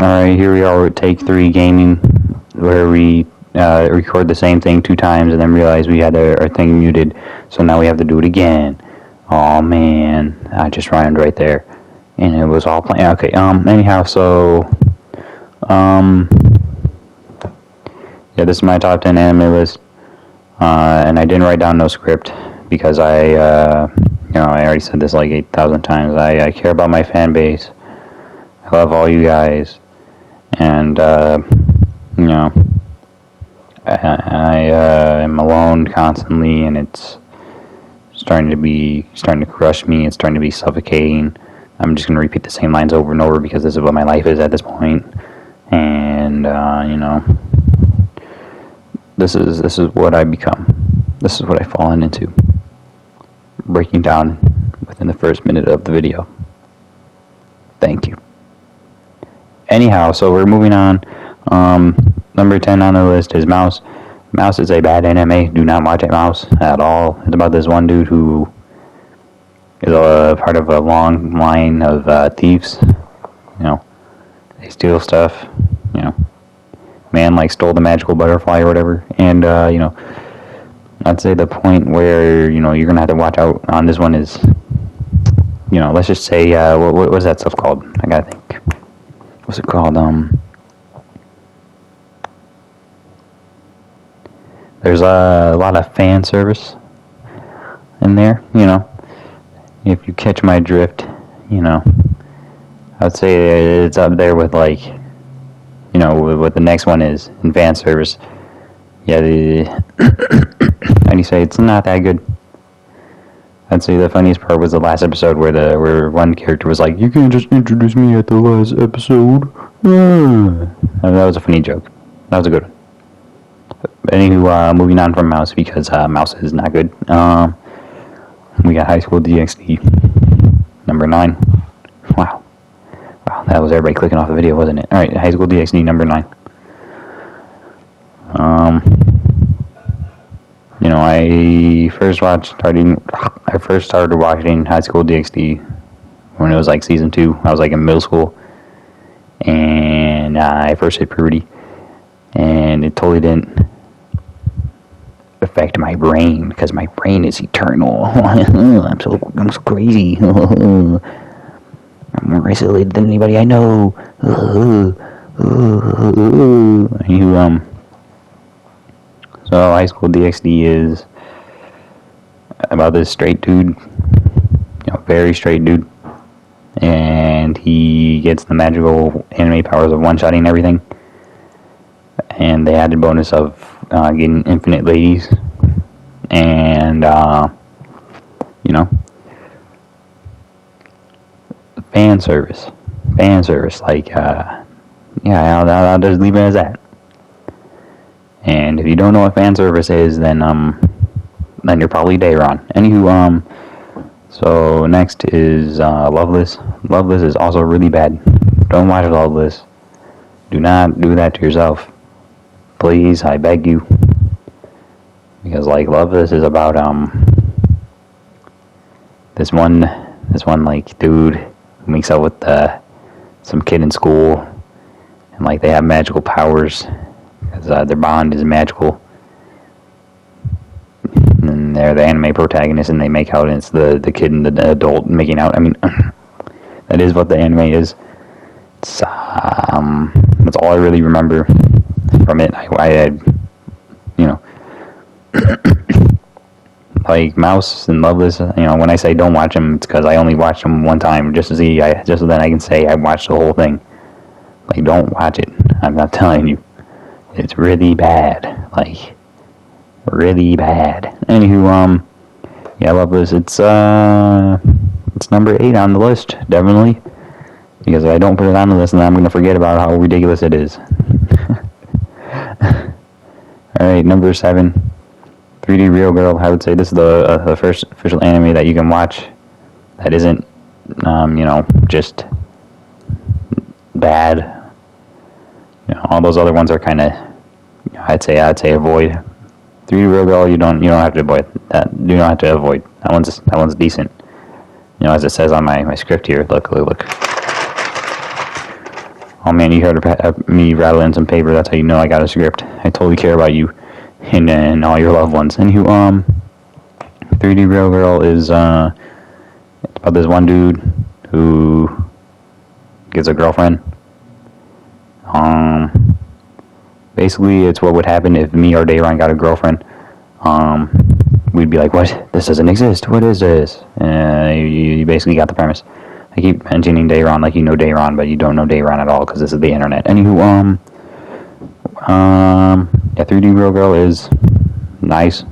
Alright, here we are with Take 3 Gaming, where we record the same thing 2 times and then realize we had our thing muted, so now we have to do it again. Oh man, I just rhymed right there. And it was all playing. Okay, anyhow, so, yeah, this is my top 10 anime list, and I didn't write down no script, because I already said this like 8,000 times. I care about my fan base. I love all you guys. And, I am alone constantly, and it's starting to crush me. It's starting to be suffocating. I'm just going to repeat the same lines over and over because this is what my life is at this point. And, this is what I become. This is what I've fallen into. Breaking down within the first minute of the video. Thank you. Anyhow, so we're moving on. Number 10 on the list is Mouse. Mouse is a bad anime. Do not watch Mouse at all. It's about this one dude who is a part of a long line of thieves. They steal stuff. Man stole the magical butterfly or whatever. And I'd say the point where you're gonna have to watch out on this one is let's just say what was that stuff called? I gotta think. What's it called? There's a lot of fan service in there, If you catch my drift, I would say it's up there with what the next one is in fan service. Yeah, how do you say, it's not that good. I'd say the funniest part was the last episode where one character was like, "You can't just introduce me at the last episode." That was a funny joke. That was a good one. Anywho, moving on from Mouse because Mouse is not good. We got High School DxD, number 9. Wow, that was everybody clicking off the video, wasn't it? All right, High School DxD, number 9. I first started watching High School DxD when it was like season 2. I was like in middle school, and I first hit puberty, and it totally didn't affect my brain because my brain is eternal. I'm so crazy. I'm more isolated than anybody I know. So High School DxD is about this straight dude, very straight dude, and he gets the magical anime powers of one-shotting everything, and the added bonus of getting infinite ladies, and fan service, I'll just leave it as that. And if you don't know what fan service is, then you're probably day wrong. Anywho, so next is Loveless. Loveless is also really bad. Don't watch Loveless. Do not do that to yourself. Please, I beg you. Because Loveless is about this one dude who makes out with some kid in school, and they have magical powers. Because their bond is magical. And they're the anime protagonist, and they make out, and it's the kid and the adult making out. I mean, that is what the anime is. It's, that's all I really remember from it. I had, Mouse and Loveless, when I say don't watch them, it's because I only watched them one time, just so then I can say I watched the whole thing. Don't watch it. I'm not telling you. It's really bad. Really bad. Anywho, yeah, Loveless. It's number 8 on the list, definitely. Because if I don't put it on the list, then I'm going to forget about how ridiculous it is. Alright, number 7. 3D Real Girl. I would say this is the first official anime that you can watch that isn't, just bad. All those other ones are kind of, I'd say avoid. 3D Real Girl, you don't have to avoid that. You don't have to avoid that one's decent. As it says on my script here. Look. Oh man, you heard me rattling some paper. That's how you know I got a script. I totally care about you and all your loved ones. Anywho, 3D Real Girl is it's about this one dude who gets a girlfriend. Basically, it's what would happen if me or Dayron got a girlfriend. We'd be like, what? This doesn't exist. What is this? You basically got the premise. I keep mentioning Dayron like you know Dayron, but you don't know Dayron at all because this is the internet. Anywho, yeah, 3D Real Girl is nice.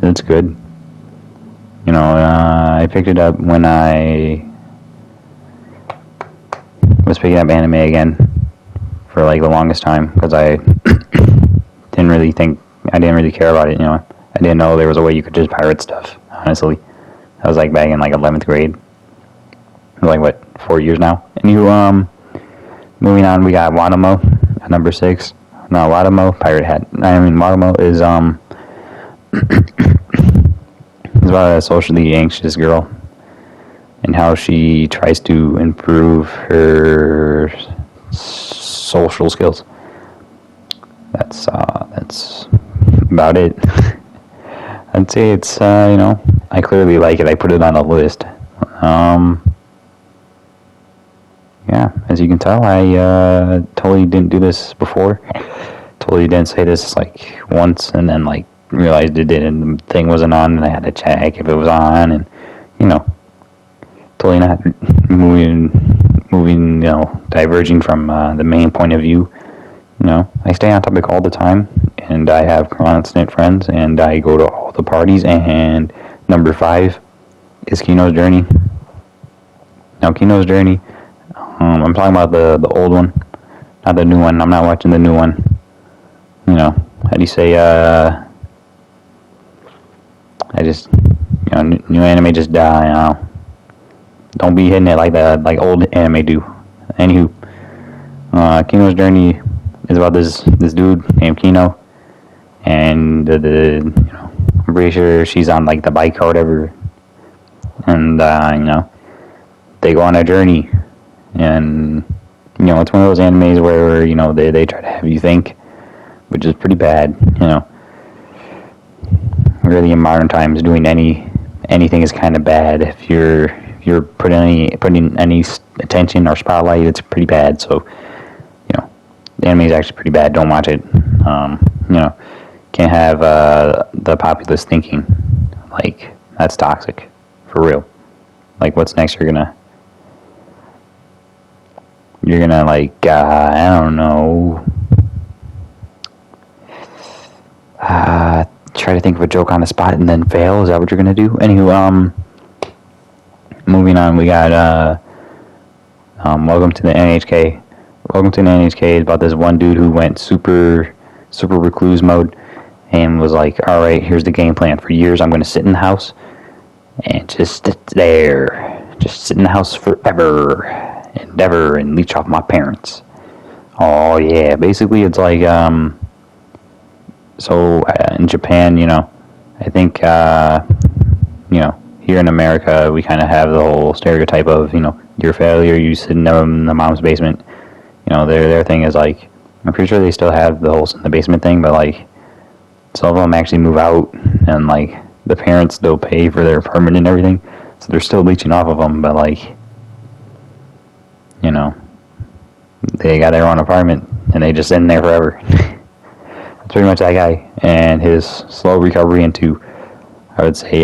It's good. You know, I picked it up when I was picking up anime again for like the longest time because I didn't really care about it. You know, I didn't know there was a way you could just pirate stuff. Honestly, that was like back in like 11th grade. Like what, 4 years now. And moving on, we got Wanomo at number 6. No, Wanomo, Pirate Hat. Wanomo is is about a socially anxious girl and how she tries to improve her social skills. That's about it. I'd say it's I clearly like it. I put it on a list. Yeah, as you can tell, I totally didn't do this before. Totally didn't say this like once, and then like realized it did, and the thing wasn't on, and I had to check if it was on, and totally not moving, diverging from the main point of view. I stay on topic all the time, and I have constant friends, and I go to all the parties. And number 5 is Kino's Journey. Now, Kino's Journey. I'm talking about the old one, not the new one. I'm not watching the new one. How do you say, new anime just die, don't be hitting it like old anime do. Anywho, Kino's Journey is about this dude named Kino, and I'm pretty sure she's on like the bike or whatever, and they go on a journey. And it's one of those animes where they try to have you think, which is pretty bad. Really in modern times, doing anything is kind of bad. If you're putting any attention or spotlight, it's pretty bad. So the anime is actually pretty bad. Don't watch it. Can't have the populace thinking like that's toxic for real. Like, what's next? You're gonna like, I don't know, try to think of a joke on the spot and then fail. Is that what you're gonna do? Anywho, moving on, we got Welcome to the NHK. Welcome to the NHK is about this one dude who went super recluse mode and was like, all right, here's the game plan. For years, I'm gonna sit in the house and just sit there, just sit in the house forever and ever and leech off my parents. Oh yeah, basically it's like in Japan, I think here in America we kind of have the whole stereotype of you're a failure, you sit in the mom's basement. Their thing is like, I'm pretty sure they still have the whole in the basement thing, but like some of them actually move out and like the parents still pay for their apartment and everything, so they're still leeching off of them, but like they got their own apartment and they just sit in there forever. That's pretty much that guy and his slow recovery into, I would say,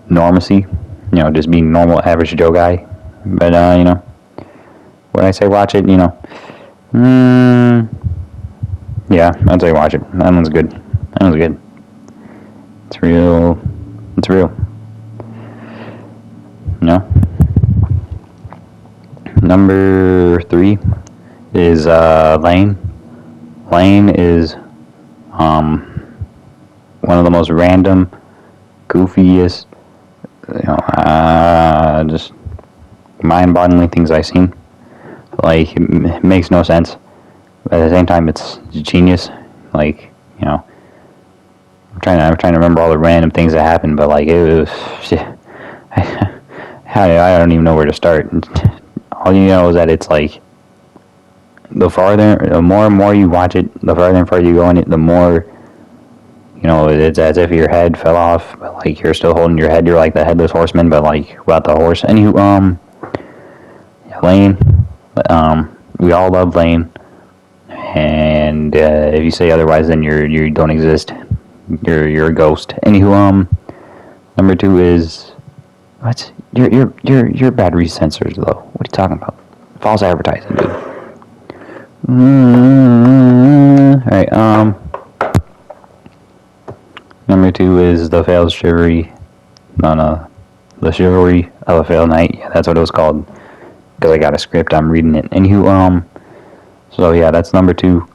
normalcy. Just being normal, average Joe guy. But when I say watch it, yeah, I'd say watch it. That one's good. It's real. Number 3 is Lane. Lane is one of the most random, goofiest, just mind-boggling things I've seen. Like, it makes no sense, but at the same time, it's genius. Like, I'm trying to remember all the random things that happened, but like it was, I don't even know where to start. all you know is that it's like the more and more you watch it, the farther and farther you go in it, the more, you know, it's as if your head fell off, but like you're still holding your head. You're like the headless horseman, but like without the horse. Anywho, Lane, we all love Lane, and if you say otherwise, then you don't exist. You're a ghost. Anywho, number 2 is what? Your battery sensors low. What are you talking about? False advertising, dude. Alright, number 2 is the failed chivalry. No, the chivalry of a failed knight. Yeah, that's what it was called. Because I got a script, I'm reading it. Anywho, so yeah, that's number 2,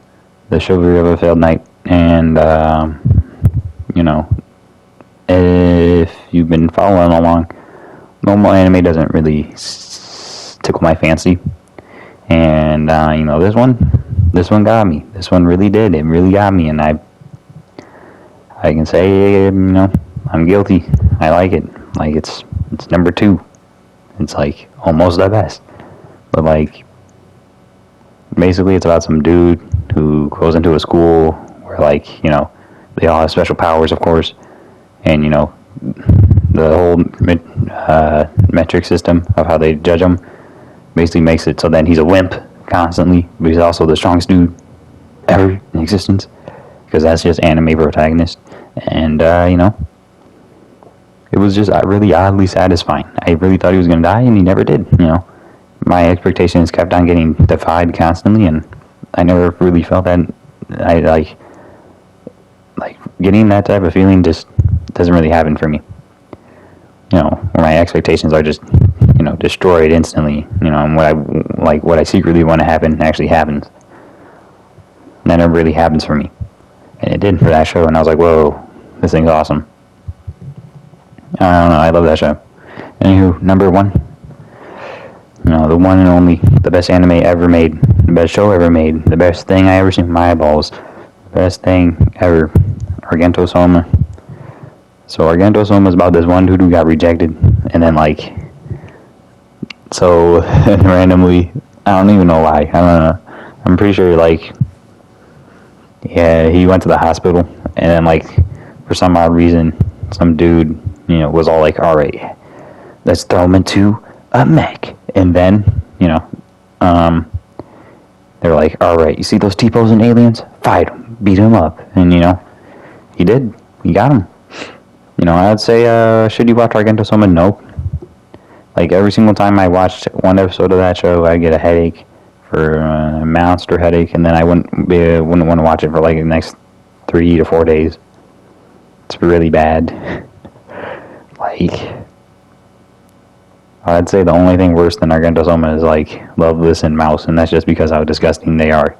the chivalry of a failed knight. And you know, if you've been following along, normal anime doesn't really tickle my fancy. And you know, this one got me. This one really did. It really got me, and I can say, you know, I'm guilty. I like it. Like it's number 2. It's like almost the best. But like, basically, it's about some dude who goes into a school where, like, you know, they all have special powers, of course, and you know, the whole metric system of how they judge him basically makes it so that he's a wimp constantly, but he's also the strongest dude ever in existence, because that's just anime protagonist. And you know, it was just really oddly satisfying. I really thought he was gonna die, and he never did. You know, my expectations kept on getting defied constantly, and I never really felt that. I like getting that type of feeling just doesn't really happen for me. You know, where my expectations are just, you know, destroyed instantly. You know, and what I secretly want to happen actually happens. And that never really happens for me, and it did for that show. And I was like, whoa, this thing's awesome. I don't know, I love that show. Anywho, number 1, you know, the one and only, the best anime ever made, the best show ever made, the best thing I ever seen with my eyeballs, the best thing ever, Argento Soma. So Argento Soma is about this one dude who got rejected, and then like, so randomly, I don't even know why, I don't know, I'm pretty sure like, yeah, he went to the hospital, and then like, for some odd reason, some dude, you know, was all like, alright, let's throw him into a mech. And then, you know, they're like, alright, you see those T-posing aliens? Fight them, beat them up. And, you know, he did. He got him. You know, I'd say, should you watch Argento Soma? Nope. Like, every single time I watched one episode of that show, I'd get a headache, for a monster headache, and then I wouldn't want to watch it for, like, the next 3 to 4 days. It's really bad. Like, I'd say the only thing worse than Argento Soma is like Loveless and Mouse, and that's just because how disgusting they are.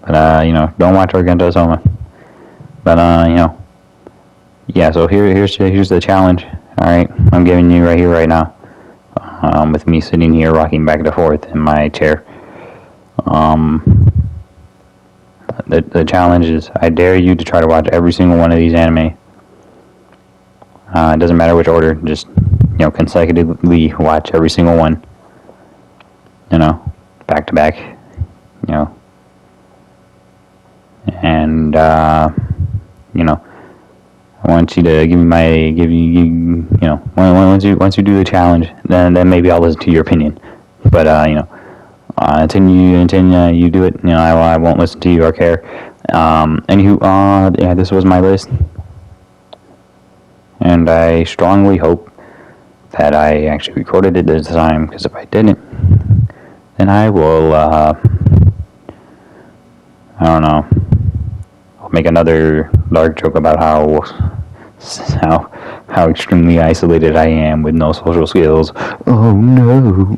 But you know, don't watch Argento Soma. But you know, yeah. So here's the challenge. All right, I'm giving you right here, right now, with me sitting here rocking back and forth in my chair. The challenge is, I dare you to try to watch every single one of these anime. It doesn't matter which order, just, you know, consecutively watch every single one. You know, back to back. You know, and you know, I want you to you know, once you do the challenge, then maybe I'll listen to your opinion. But you know, until you do it, you know, I won't listen to you or care. Anywho, yeah, this was my list, and I strongly hope that I actually recorded it this time, because if I didn't, then I will, I don't know, I'll make another dark joke about how extremely isolated I am with no social skills. Oh no.